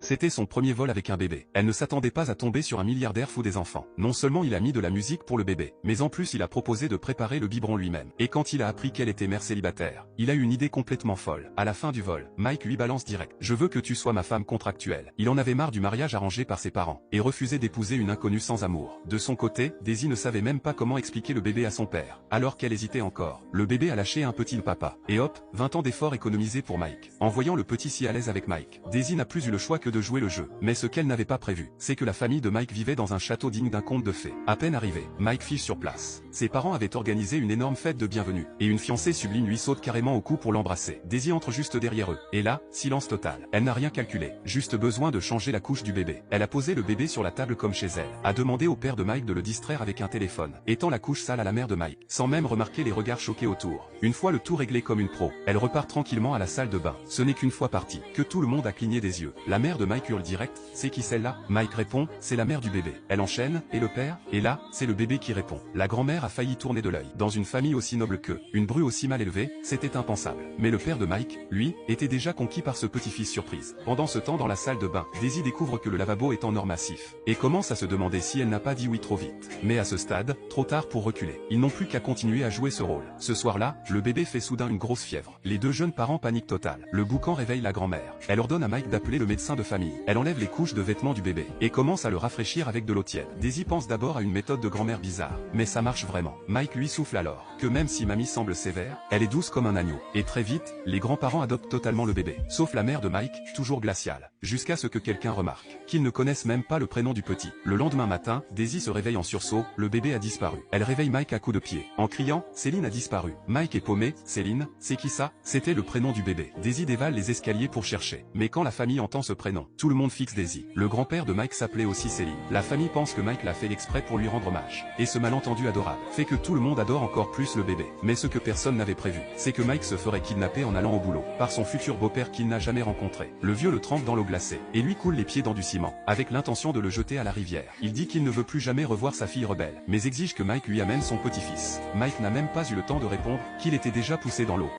C'était son premier vol avec un bébé. Elle ne s'attendait pas à tomber sur un milliardaire fou des enfants. Non seulement il a mis de la musique pour le bébé, mais en plus il a proposé de préparer le biberon lui-même. Et quand il a appris qu'elle était mère célibataire, il a eu une idée complètement folle. À la fin du vol, Mike lui balance direct: je veux que tu sois ma femme contractuelle. Il en avait marre du mariage arrangé par ses parents, et refusait d'épouser une inconnue sans amour. De son côté, Daisy ne savait même pas comment expliquer le bébé à son père. Alors qu'elle hésitait encore, le bébé a lâché un petit papa. Et hop, 20 ans d'efforts économisés pour Mike. En voyant le petit si à l'aise avec Mike, Daisy n'a plus eu le choix que de jouer le jeu. Mais ce qu'elle n'avait pas prévu, c'est que la famille de Mike vivait dans un château digne d'un conte de fées. À peine arrivé, Mike file sur place. Ses parents avaient organisé une énorme fête de bienvenue, et une fiancée sublime lui saute carrément au cou pour l'embrasser. Daisy entre juste derrière eux, et là, silence total. Elle n'a rien calculé, juste besoin de changer la couche du bébé. Elle a posé le bébé sur la table comme chez elle, a demandé au père de Mike de le distraire avec un téléphone, étend la couche sale à la mère de Mike, sans même remarquer les regards choqués autour. Une fois le tout réglé comme une pro, elle repart tranquillement à la salle de bain. Ce n'est qu'une fois partie, que tout le monde a cligné des yeux. La mère de Mike hurle direct: c'est qui celle-là? Mike répond: c'est la mère du bébé. Elle enchaîne: et le père? Et là, c'est le bébé qui répond. La grand-mère a failli tourner de l'œil. Dans une famille aussi noble qu'eux, une bru aussi mal élevée, c'était impensable. Mais le père de Mike, lui, était déjà conquis par ce petit-fils surprise. Pendant ce temps dans la salle de bain, Daisy découvre que le lavabo est en or massif, et commence à se demander si elle n'a pas dit oui trop vite. Mais à ce stade, trop tard pour reculer. Ils n'ont plus qu'à continuer à jouer ce rôle. Ce soir-là, le bébé fait soudain une grosse fièvre. Les deux jeunes parents paniquent totale. Le boucan réveille la grand-mère. Elle ordonne à Mike d'appeler le médecin de famille. Elle enlève les couches de vêtements du bébé, et commence à le rafraîchir avec de l'eau tiède. Daisy pense d'abord à une méthode de grand-mère bizarre, mais ça marche vraiment. Mike lui souffle alors que même si mamie semble sévère, elle est douce comme un agneau. Et très vite, les grands-parents adoptent totalement le bébé, sauf la mère de Mike, toujours glaciale, jusqu'à ce que quelqu'un remarque qu'ils ne connaissent même pas le prénom du petit. Le lendemain matin, Daisy se réveille en sursaut, le bébé a disparu. Elle réveille Mike à coups de pied, en criant: Céline a disparu. Mike est paumé: Céline, c'est qui ça? C'était le prénom du bébé. Daisy dévale les escaliers pour chercher, mais quand la famille entend ce prénom, tout le monde fixe Daisy. Le grand-père de Mike s'appelait aussi Céline. La famille pense que Mike l'a fait exprès pour lui rendre hommage, et ce malentendu adorable fait que tout le monde adore encore plus le bébé. Mais ce que personne n'avait prévu, c'est que Mike se ferait kidnapper en allant au boulot, par son futur beau-père qu'il n'a jamais rencontré. Le vieux le trempe dans l'eau glacée, et lui coule les pieds dans du ciment, avec l'intention de le jeter à la rivière. Il dit qu'il ne veut plus jamais revoir sa fille rebelle, mais exige que Mike lui amène son petit-fils. Mike n'a même pas eu le temps de répondre, qu'il était déjà poussé dans l'eau.